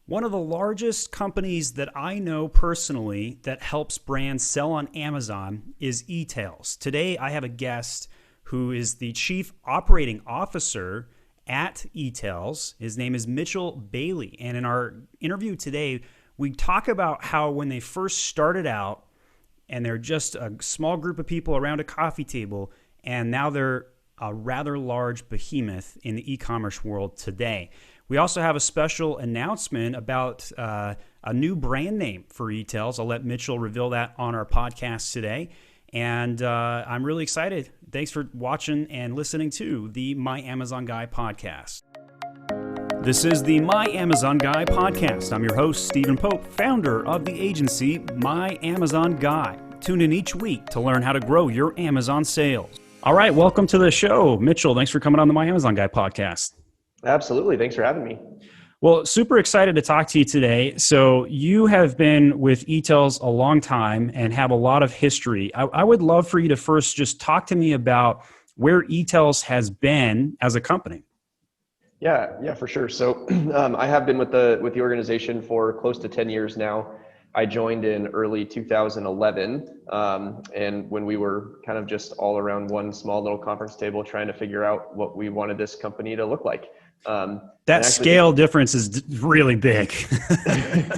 One of the largest companies that I know personally that helps brands sell on Amazon is Etailz. Today, I have a guest who is the Chief Operating Officer at Etailz. His name is Mitchell Bailey. And in our interview today, we talk about how when they first started out and they're just a small group of people around a coffee table, and now they're a rather large behemoth in the e-commerce world today. We also have a special announcement about a new brand name for Etailz. I'll let Mitchell reveal that on our podcast today. And I'm really excited. Thanks for watching and listening to the My Amazon Guy podcast. This is the My Amazon Guy podcast. I'm your host, Stephen Pope, founder of the agency My Amazon Guy. Tune in each week to learn how to grow your Amazon sales. All right, welcome to the show. Mitchell, thanks for coming on the My Amazon Guy podcast. Absolutely. Thanks for having me. Well, super excited to talk to you today. So you have been with Etailz a long time and have a lot of history. I would love for you to first just talk to me about where Etailz has been as a company. Yeah, for sure. So I have been with the organization for close to 10 years now. I joined in early 2011, and when we were kind of just all around one small little conference table trying to figure out what we wanted this company to look like. That scale difference is really big.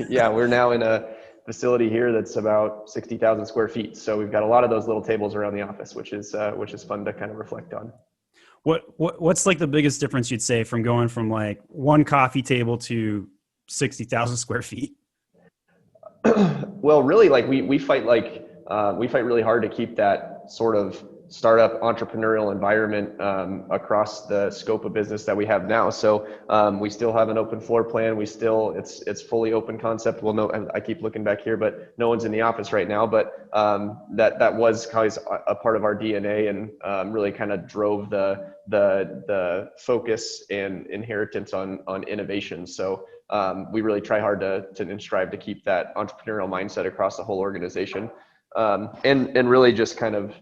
Yeah, we're now in a facility here that's about 60,000 square feet. So we've got a lot of those little tables around the office, which is fun to kind of reflect on. What's like the biggest difference you'd say from going from like one coffee table to 60,000 square feet? Well, really, like we fight really hard to keep that sort of startup entrepreneurial environment across the scope of business that we have now. So we still have an open floor plan. It's fully open concept. Well, no, I keep looking back here, but no one's in the office right now. But that was always a part of our DNA and really kind of drove the focus and inheritance on innovation. So we really try hard to and strive to keep that entrepreneurial mindset across the whole organization. And really just kind of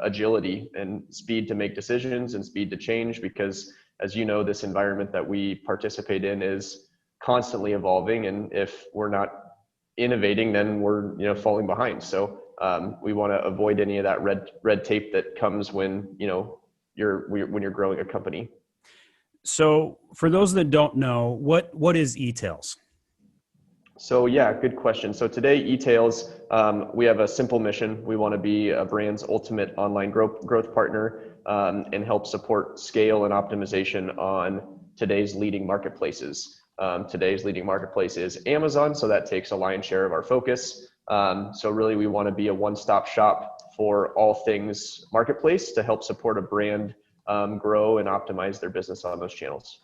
agility and speed to make decisions and speed to change, because as you know, this environment that we participate in is constantly evolving, and if we're not innovating, then we're falling behind. So we want to avoid any of that red tape that comes when you're growing a company. So for those that don't know, what is Etailz? So yeah, good question. So today, Etailz, we have a simple mission. We want to be a brand's ultimate online growth partner and help support scale and optimization on today's leading marketplaces. Today's leading marketplace is Amazon, so that takes a lion's share of our focus. So really, we want to be a one-stop shop for all things marketplace to help support a brand grow and optimize their business on those channels.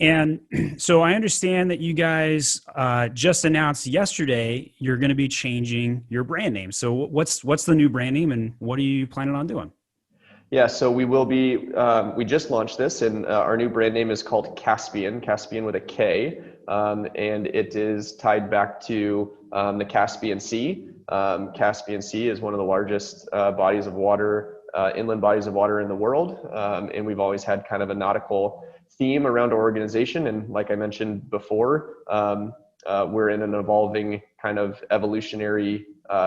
And so I understand that you guys just announced yesterday you're going to be changing your brand name. So what's the new brand name, and what are you planning on doing? Yeah, so we will be, we just launched this, and our new brand name is called Kaspien with a K, and it is tied back to the Caspian Sea. Caspian Sea is one of the largest bodies of water, inland bodies of water in the world, and we've always had kind of a nautical theme around our organization. And like I mentioned before, we're in an evolving kind of evolutionary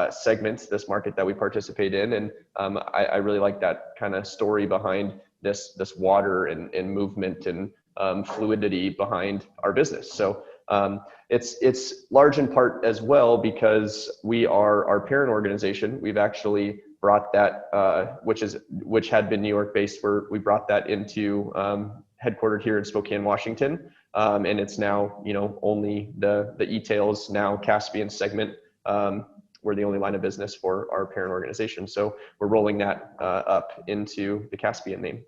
segment, this market that we participate in. And I really like that kind of story behind this water and movement and fluidity behind our business. So it's large in part as well because we are our parent organization. We've actually brought that, which had been New York based, we brought that into headquartered here in Spokane, Washington. And it's now, only the Etailz, now Kaspien segment. We're the only line of business for our parent organization. So we're rolling that up into the Kaspien name.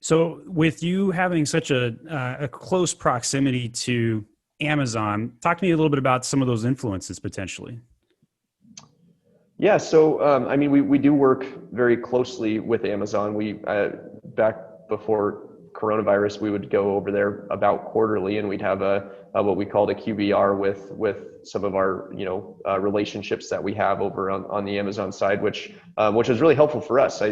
So with you having such a close proximity to Amazon, talk to me a little bit about some of those influences potentially. Yeah, so we do work very closely with Amazon. We back before coronavirus, we would go over there about quarterly, and we'd have a what we called a QBR with some of our relationships that we have over on the Amazon side, which was really helpful for us.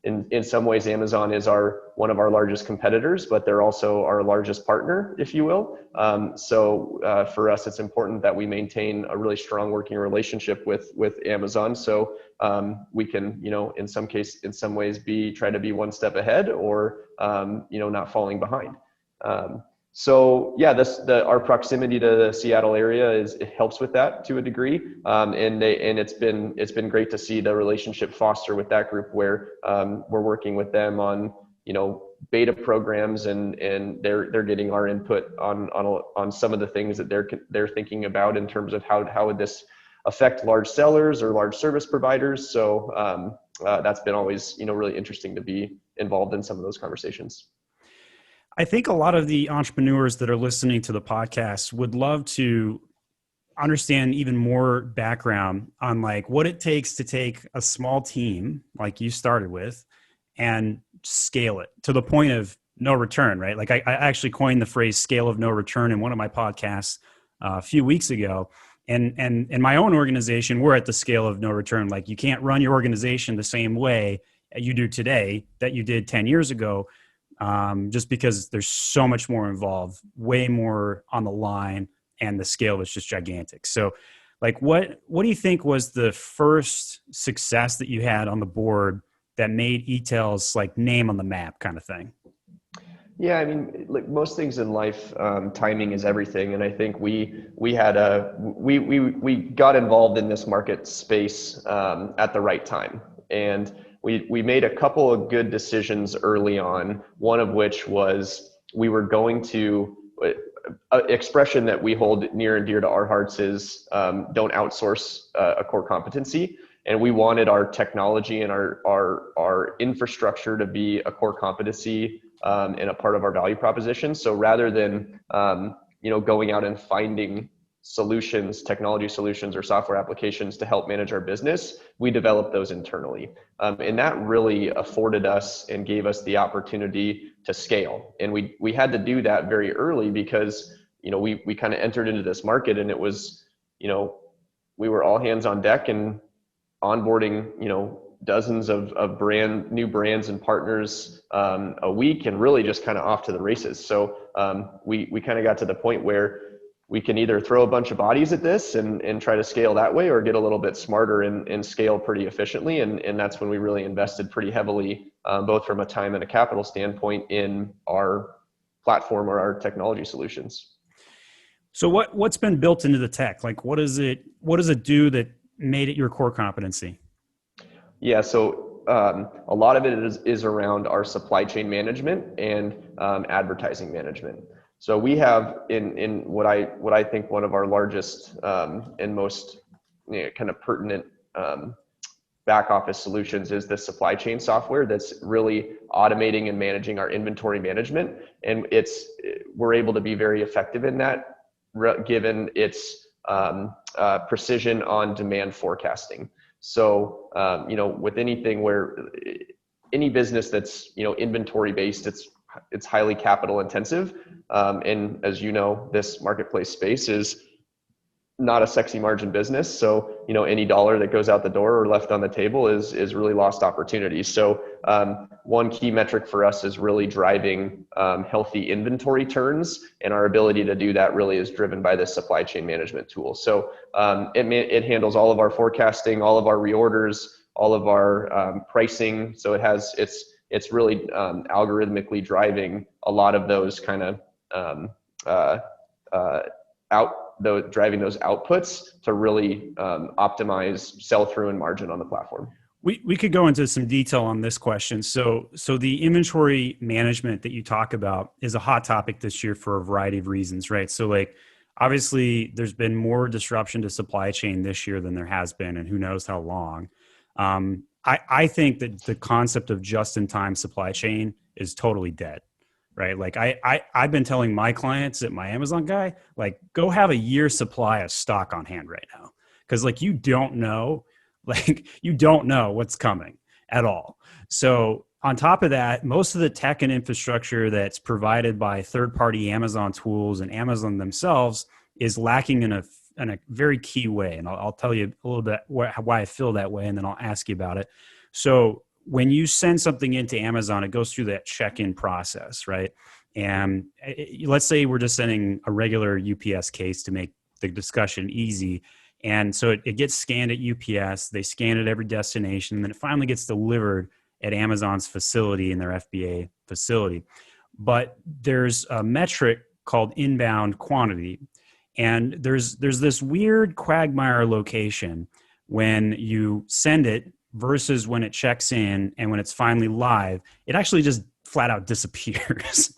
in some ways, Amazon is one of our largest competitors, but they're also our largest partner, if you will. So for us, it's important that we maintain a really strong working relationship with Amazon. So we can, in some ways, try to be one step ahead, or not falling behind. So yeah, our proximity to the Seattle area it helps with that to a degree, and it's been great to see the relationship foster with that group, where we're working with them on beta programs, and they're getting our input on some of the things that they're thinking about in terms of how would this affect large sellers or large service providers. So that's been always really interesting to be involved in some of those conversations. I think a lot of the entrepreneurs that are listening to the podcast would love to understand even more background on like what it takes to take a small team like you started with and scale it to the point of no return, right? Like I actually coined the phrase scale of no return in one of my podcasts a few weeks ago. And in my own organization, we're at the scale of no return. Like you can't run your organization the same way you do today that you did 10 years ago. Just because there's so much more involved, way more on the line, and the scale is just gigantic. So like, what do you think was the first success that you had on the board that made Etailz like name on the map kind of thing? Yeah, I mean, like most things in life, timing is everything. And I think we got involved in this market space at the right time. And we made a couple of good decisions early on, one of which was we were going to, an expression that we hold near and dear to our hearts is don't outsource a core competency. And we wanted our technology and our infrastructure to be a core competency and a part of our value proposition. So rather than going out and finding solutions, technology solutions or software applications to help manage our business, we developed those internally. And that really afforded us and gave us the opportunity to scale. And we had to do that very early because, we kind of entered into this market, and it was, we were all hands on deck and onboarding, dozens of new brands and partners a week, and really just kind of off to the races. So we kind of got to the point where we can either throw a bunch of bodies at this and try to scale that way, or get a little bit smarter and scale pretty efficiently. And that's when we really invested pretty heavily, both from a time and a capital standpoint, in our platform or our technology solutions. So what's been built into the tech? Like what does it do that made it your core competency? Yeah, so a lot of it is around our supply chain management and advertising management. So we have in what I think one of our largest and most kind of pertinent back office solutions is the supply chain software that's really automating and managing our inventory management. And we're able to be very effective in that, given its precision on demand forecasting. So, with anything any business that's, inventory based, it's highly capital intensive. And as this marketplace space is not a sexy margin business. So, any dollar that goes out the door or left on the table is really lost opportunity. So one key metric for us is really driving healthy inventory turns, and our ability to do that really is driven by this supply chain management tool. So it handles all of our forecasting, all of our reorders, all of our pricing. So it's really algorithmically driving a lot of those kind of driving those outputs to really optimize sell-through and margin on the platform. We could go into some detail on this question. So the inventory management that you talk about is a hot topic this year for a variety of reasons, right? So like, obviously there's been more disruption to supply chain this year than there has been, and who knows how long. I think that the concept of just-in-time supply chain is totally dead, right? Like I've been telling my clients at my Amazon guy, like, go have a year's supply of stock on hand right now. Cause like, you don't know what's coming at all. So on top of that, most of the tech and infrastructure that's provided by third-party Amazon tools and Amazon themselves is lacking in a very key way. And I'll tell you a little bit why I feel that way, and then I'll ask you about it. So when you send something into Amazon, it goes through that check-in process, right? And let's say we're just sending a regular UPS case to make the discussion easy. And so it gets scanned at UPS, they scan it at every destination, and then it finally gets delivered at Amazon's facility in their FBA facility. But there's a metric called inbound quantity. And there's this weird quagmire location when you send it versus when it checks in and when it's finally live, it actually just flat out disappears.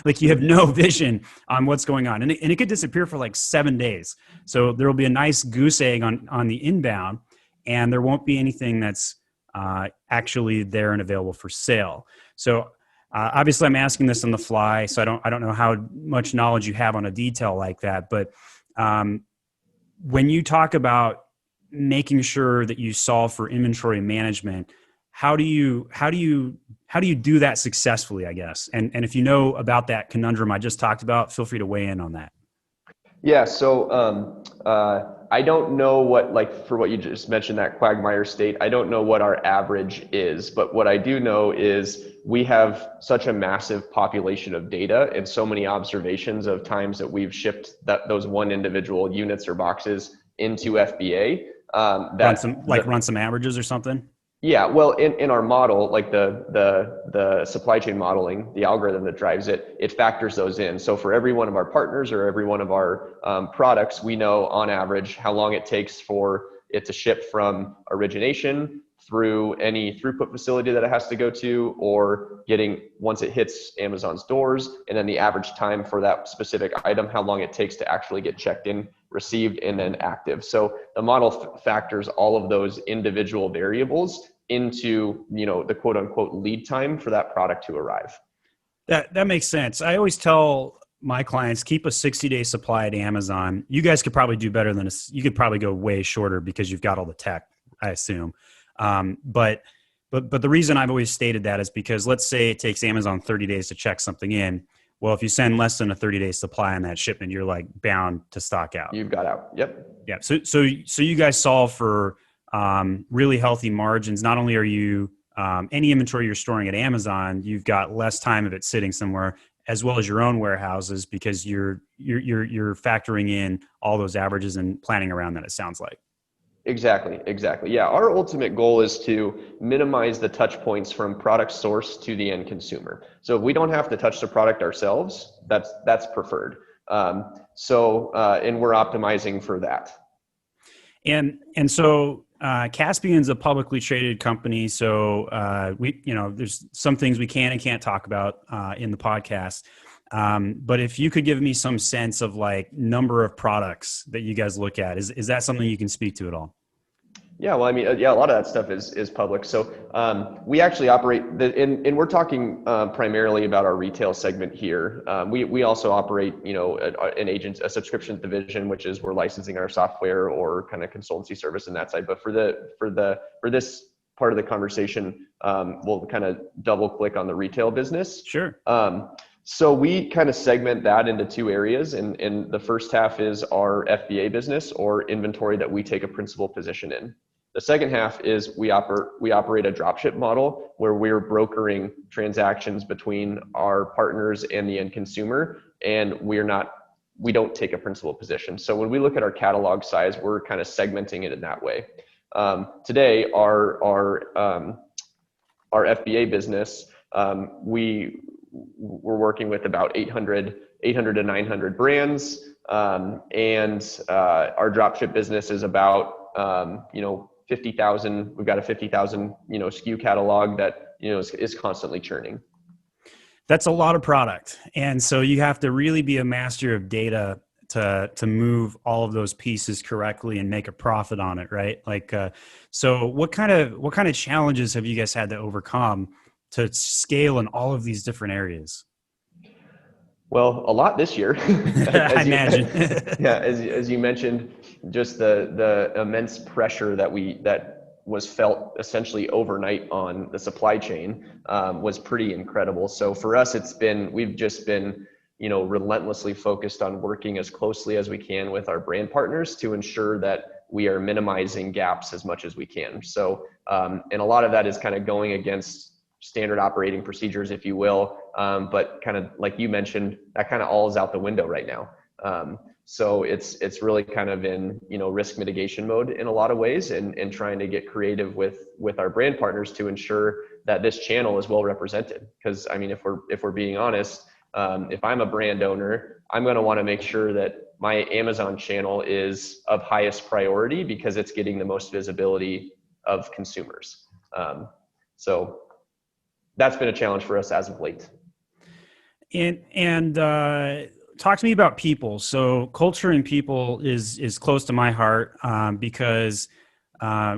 like you have no vision on what's going on. And it could disappear for like 7 days. So there will be a nice goose egg on the inbound, and there won't be anything that's actually there and available for sale. So obviously I'm asking this on the fly, so I don't know how much knowledge you have on a detail like that. But when you talk about making sure that you solve for inventory management, how do you do that successfully, I guess? And if you know about that conundrum I just talked about, feel free to weigh in on that. Yeah, so I don't know what, like for what you just mentioned, that quagmire state, I don't know what our average is, but what I do know is we have such a massive population of data and so many observations of times that we've shipped those one individual units or boxes into FBA. Run some averages or something? Yeah, well, in our model, like the supply chain modeling, the algorithm that drives it, it factors those in. So for every one of our partners or every one of our products, we know on average how long it takes for it to ship from origination through any throughput facility that it has to go to, or getting once it hits Amazon's doors, and then the average time for that specific item, how long it takes to actually get checked in, received, and then active. So the model factors all of those individual variables into, the quote unquote lead time for that product to arrive. That makes sense. I always tell my clients, keep a 60-day supply at Amazon. You guys could probably do better than you could probably go way shorter because you've got all the tech, I assume. But the reason I've always stated that is because let's say it takes Amazon 30 days to check something in. Well, if you send less than a 30-day supply on that shipment, you're like bound to stock out. You've got out. Yep. Yeah. So you guys solve for really healthy margins. Not only are you any inventory you're storing at Amazon, you've got less time of it sitting somewhere, as well as your own warehouses, because you're factoring in all those averages and planning around that, it sounds like. Exactly. Yeah, our ultimate goal is to minimize the touch points from product source to the end consumer. So if we don't have to touch the product ourselves, that's preferred. And we're optimizing for that. And so Kaspien's a publicly traded company, so there's some things we can and can't talk about in the podcast. But if you could give me some sense of like number of products that you guys look at, is that something you can speak to at all? Yeah, well, I mean, a lot of that stuff is public. So we actually operate, and we're talking primarily about our retail segment here. We also operate, a subscription division, which is we're licensing our software or kind of consultancy service in that side. But for this part of the conversation, we'll kind of double click on the retail business. Sure. So we kind of segment that into two areas, and the first half is our FBA business, or inventory that we take a principal position in. The second half is we operate a dropship model where we're brokering transactions between our partners and the end consumer, and we don't take a principal position. So when we look at our catalog size, we're kind of segmenting it in that way. Today, our FBA business, we're working with about 800 to 900 brands, and our dropship business is about 50,000. We've got a 50,000 SKU catalog that is constantly churning. That's a lot of product, and so you have to really be a master of data to move all of those pieces correctly and make a profit on it, right? So what kind of challenges have you guys had to overcome to scale in all of these different areas? Well, a lot this year. I imagine. As you mentioned, just the immense pressure that was felt essentially overnight on the supply chain was pretty incredible. So for us, we've just been relentlessly focused on working as closely as we can with our brand partners to ensure that we are minimizing gaps as much as we can. So, and a lot of that is kind of going against standard operating procedures, if you will. But kind of like you mentioned, that kind of all is out the window right now. So it's really kind of in, risk mitigation mode in a lot of ways, and trying to get creative with our brand partners to ensure that this channel is well represented. Because I mean, if we're being honest, if I'm a brand owner, I'm going to want to make sure that my Amazon channel is of highest priority because it's getting the most visibility of consumers. So that's been a challenge for us as of late. And talk to me about people. So culture and people is close to my heart, because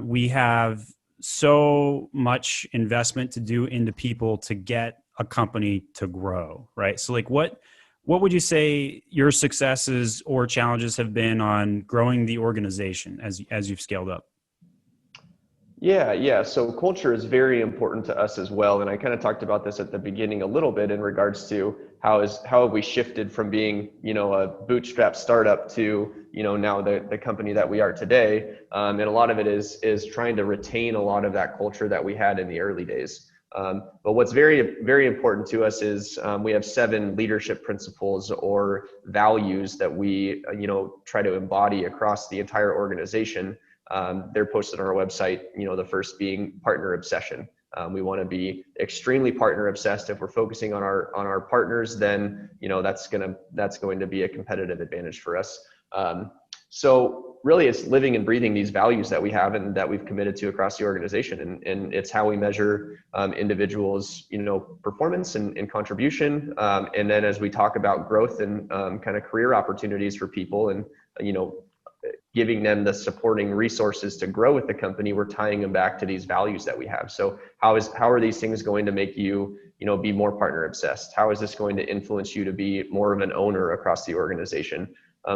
we have so much investment to do into people to get a company to grow, right? So like what would you say your successes or challenges have been on growing the organization as you've scaled up? Yeah. So culture is very important to us as well. And I kind of talked about this at the beginning a little bit in regards to how have we shifted from being, a bootstrap startup to, now the company that we are today. And a lot of it is trying to retain a lot of that culture that we had in the early days. But what's very, very important to us is we have 7 leadership principles or values that we, try to embody across the entire organization. They're posted on our website, the first being partner obsession. We want to be extremely partner obsessed. If we're focusing on our partners, then, that's going to be a competitive advantage for us. So really it's living and breathing these values that we have and that we've committed to across the organization. And it's how we measure individuals, performance and contribution. And then as we talk about growth and kind of career opportunities for people and, giving them the supporting resources to grow with the company, we're tying them back to these values that we have. So how are these things going to make you, be more partner obsessed? How is this going to influence you to be more of an owner across the organization?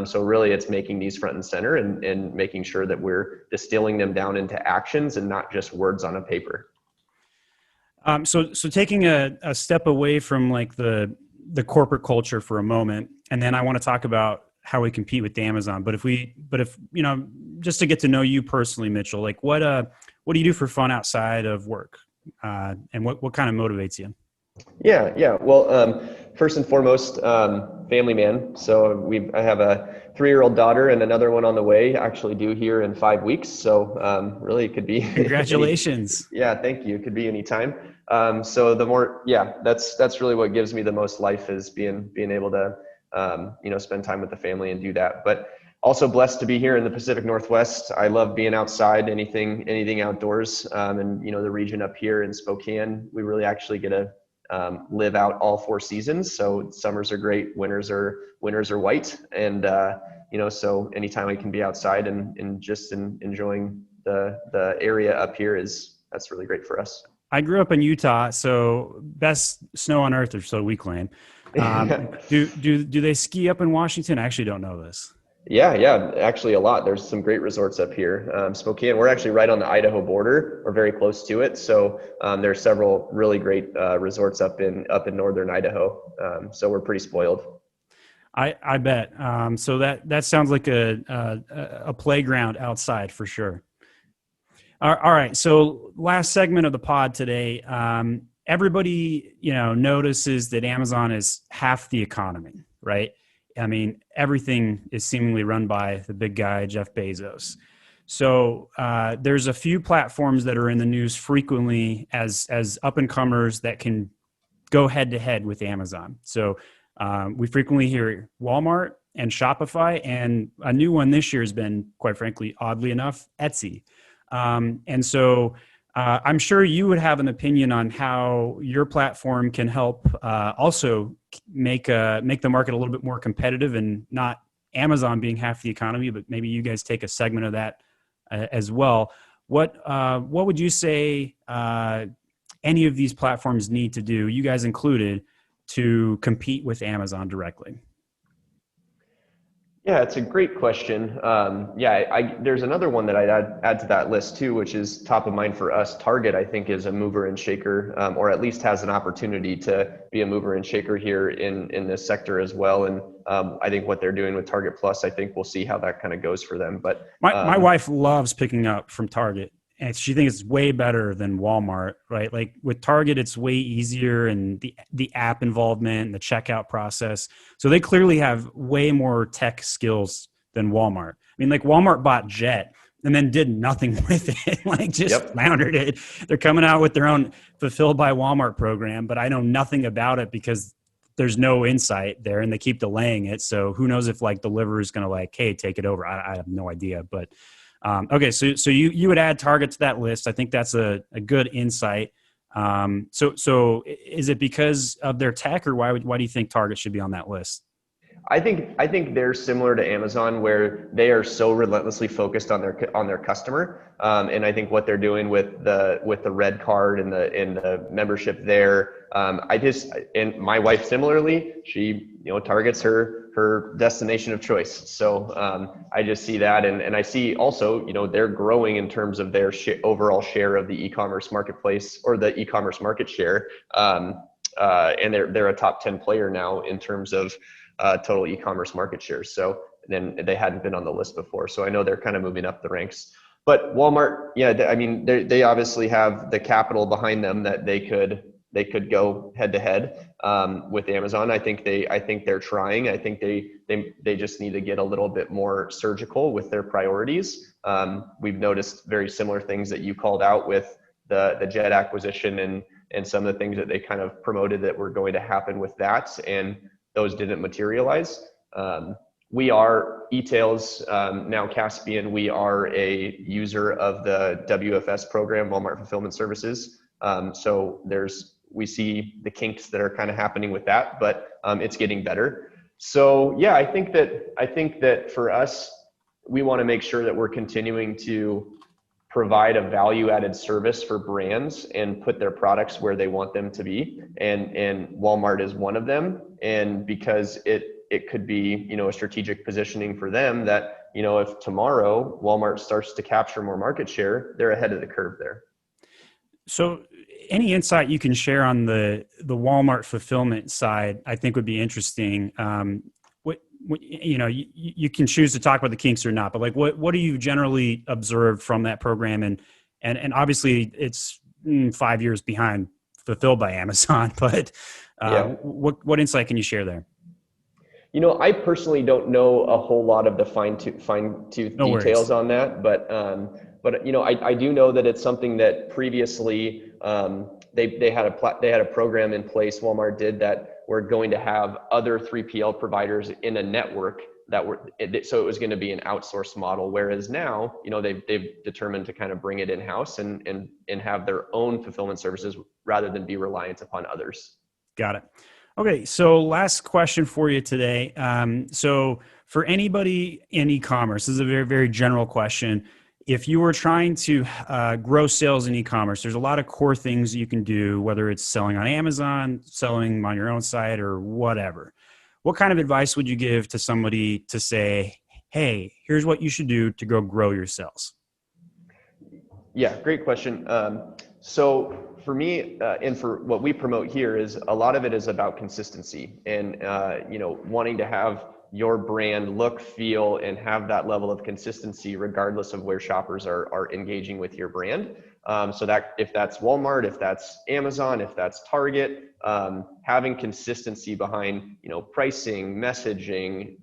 So really it's making these front and center and making sure that we're distilling them down into actions and not just words on a paper. So taking a step away from like the corporate culture for a moment, and then I want to talk about how we compete with Amazon. But if just to get to know you personally, Mitchell, like what do you do for fun outside of work? And what kind of motivates you? Yeah. Well, first and foremost, family man. So I have a 3-year-old daughter and another one on the way, actually due here in 5 weeks. So really it could be. Congratulations. Yeah, thank you. It could be any time. So that's really what gives me the most life is being able to, spend time with the family and do that. But also blessed to be here in the Pacific Northwest. I love being outside, anything outdoors. And the region up here in Spokane, we really actually get to live out all 4 seasons. So summers are great, winters are white, and so anytime I can be outside and just enjoying the area up here that's really great for us. I grew up in Utah, so best snow on earth, or so we claim. Do they ski up in Washington? I actually don't know this. Yeah, actually a lot. There's some great resorts up here. Spokane, we're actually right on the Idaho border, or very close to it. So there are several really great resorts up in northern Idaho. So we're pretty spoiled. I bet. So that sounds like a playground outside for sure. All right. So last segment of the pod today. Everybody, notices that Amazon is half the economy, right? I mean, everything is seemingly run by the big guy, Jeff Bezos. So there's a few platforms that are in the news frequently as up and comers that can go head to head with Amazon. So we frequently hear Walmart and Shopify, and a new one this year has been, quite frankly, oddly enough, Etsy. And so I'm sure you would have an opinion on how your platform can help also make the market a little bit more competitive, and not Amazon being half the economy, but maybe you guys take a segment of that as well. What would you say any of these platforms need to do, you guys included, to compete with Amazon directly? Yeah, it's a great question. There's another one that I'd add to that list too, which is top of mind for us. Target, I think, is a mover and shaker, or at least has an opportunity to be a mover and shaker here in this sector as well. And I think what they're doing with Target Plus, I think we'll see how that kind of goes for them. But My wife loves picking up from Target, and she thinks it's way better than Walmart, right? Like with Target, it's way easier, and the app involvement and the checkout process. So they clearly have way more tech skills than Walmart. I mean, like Walmart bought Jet and then did nothing with it, like just Yep. floundered it. They're coming out with their own Fulfilled by Walmart program, but I know nothing about it because there's no insight there and they keep delaying it. So who knows if like Deliveroo is going to like, hey, take it over. I have no idea. But okay, so you would add Target to that list. I think that's a good insight. So is it because of their tech, or why do you think Target should be on that list? I think they're similar to Amazon, where they are so relentlessly focused on their customer, and I think what they're doing with the red card and the membership there. And my wife similarly, she Target's her destination of choice. So I just see that, and I see also they're growing in terms of their overall share of the e-commerce marketplace, or the e-commerce market share, and they're a top 10 player now in terms of total e-commerce market share. So then they hadn't been on the list before. So I know they're kind of moving up the ranks. But Walmart, yeah, I mean, they obviously have the capital behind them that they could go head to head with Amazon. I think they're trying. I think they just need to get a little bit more surgical with their priorities. We've noticed very similar things that you called out with the Jet acquisition and some of the things that they kind of promoted that were going to happen with that, and those didn't materialize. We are Etailz, now Kaspien. We are a user of the WFS program, Walmart Fulfillment Services. So we see the kinks that are kind of happening with that, but it's getting better. So yeah, I think that for us, we want to make sure that we're continuing to provide a value-added service for brands and put their products where they want them to be. And Walmart is one of them. And because it could be, a strategic positioning for them that, if tomorrow Walmart starts to capture more market share, they're ahead of the curve there. So any insight you can share on the Walmart fulfillment side, I think would be interesting. You can choose to talk about the kinks or not, but like what do you generally observe from that program? And obviously it's 5 years behind Fulfilled by Amazon, but what insight can you share there? I personally don't know a whole lot of the fine-tooth details on that, but I do know that it's something that previously they had a program in place. Walmart did that. We're going to have other 3PL providers in a network so it was going to be an outsourced model. Whereas now, they've determined to kind of bring it in-house and have their own fulfillment services rather than be reliant upon others. Got it. Okay, so last question for you today. So for anybody in e-commerce, this is a very, very general question. If you were trying to grow sales in e-commerce, there's a lot of core things you can do, whether it's selling on Amazon, selling on your own site, or whatever. What kind of advice would you give to somebody to say, hey, here's what you should do to go grow your sales? Yeah, great question. So for me, and for what we promote here, is a lot of it is about consistency and wanting to have your brand look, feel, and have that level of consistency regardless of where shoppers are engaging with your brand. So that if that's Walmart, if that's Amazon, if that's Target, having consistency behind pricing, messaging,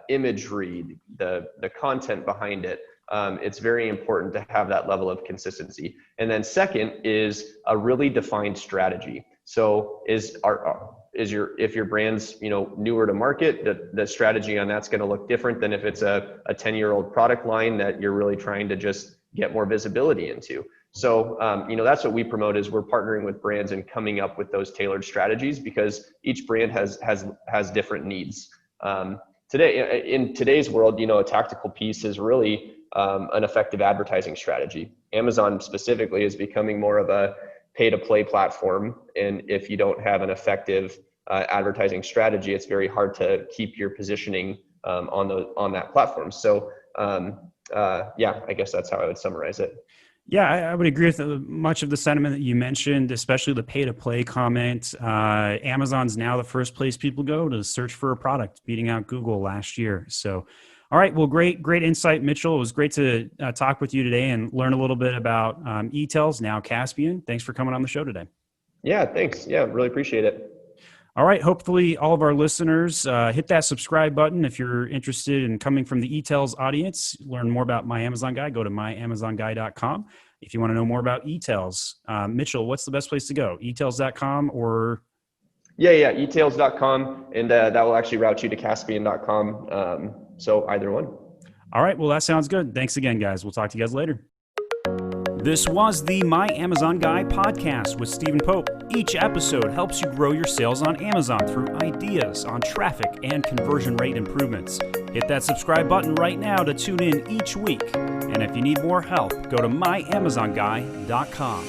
imagery, the content behind it. It's very important to have that level of consistency. And then second is a really defined strategy. So if your brand's newer to market, the strategy on that's going to look different than if it's a 10-year-old product line that you're really trying to just get more visibility into. So that's what we promote, is we're partnering with brands and coming up with those tailored strategies, because each brand has different needs. In today's world, a tactical piece is really an effective advertising strategy. Amazon specifically is becoming more of a pay-to-play platform, and if you don't have an effective advertising strategy, it's very hard to keep your positioning on that platform. So yeah, I guess that's how I would summarize it. Yeah, I would agree with much of the sentiment that you mentioned, especially the pay-to-play comment. Amazon's now the first place people go to search for a product, beating out Google last year. So, all right, well, great insight, Mitchell. It was great to talk with you today and learn a little bit about Etailz, now Kaspien. Thanks for coming on the show today. Yeah, thanks. Yeah, really appreciate it. All right, hopefully all of our listeners hit that subscribe button if you're interested in coming from the Etailz audience. Learn more about My Amazon Guy, go to myamazonguy.com. If you want to know more about Etailz, Mitchell, what's the best place to go? Etailz.com or? Yeah, etailzs.com, and that will actually route you to Kaspien.com. So either one. All right, well, that sounds good. Thanks again, guys. We'll talk to you guys later. This was the My Amazon Guy podcast with Stephen Pope. Each episode helps you grow your sales on Amazon through ideas on traffic and conversion rate improvements. Hit that subscribe button right now to tune in each week. And if you need more help, go to myamazonguy.com.